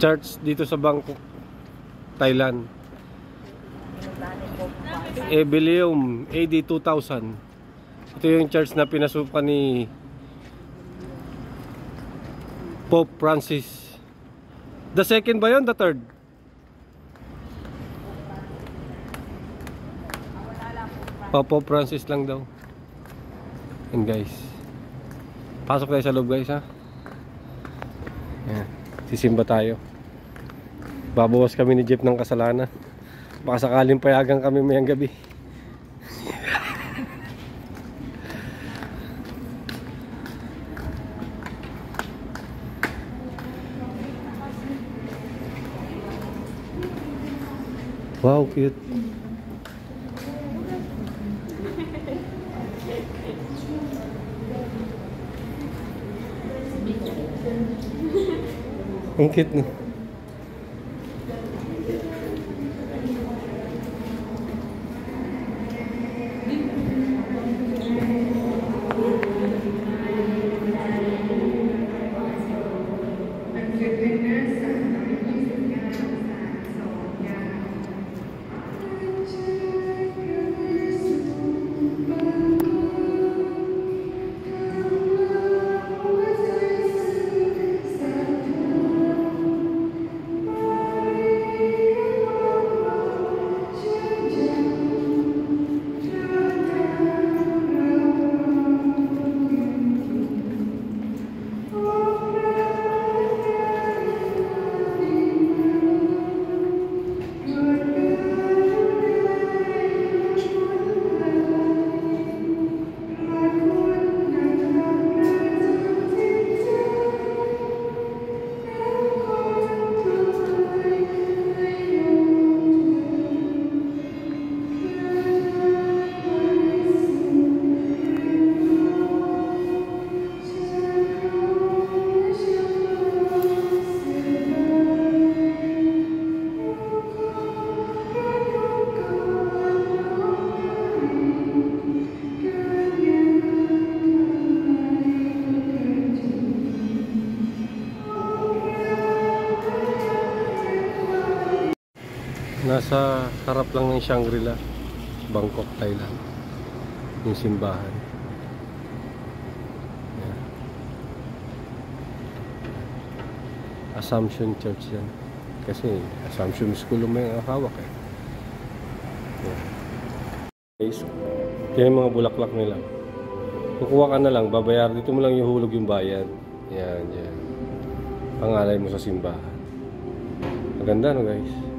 Church dito sa Bangkok, Thailand. Ebelium AD 2000. Ito yung church na pinasukan ni Pope Francis. The second ba yun? The third? Pope Francis lang daw. And guys, pasok tayo sa loob guys ha. Ayan. Sisimba tayo. Babawas kami ni Jeff ng kasalanan. Baka sakaling payagan kami mayang gabi. Wow, cute. Ang cute no. Nasa harap lang ng Shangri-La, Bangkok, Thailand, yung simbahan. Yan. Assumption Church yan. Kasi Assumption School may hawak eh. Yan. Guys, yan yung mga bulaklak nila. Kukuha ka na lang, babayar. Dito mo lang ihulog yung bayad. Yan, yan. Pangalay mo sa simbahan. Maganda no guys.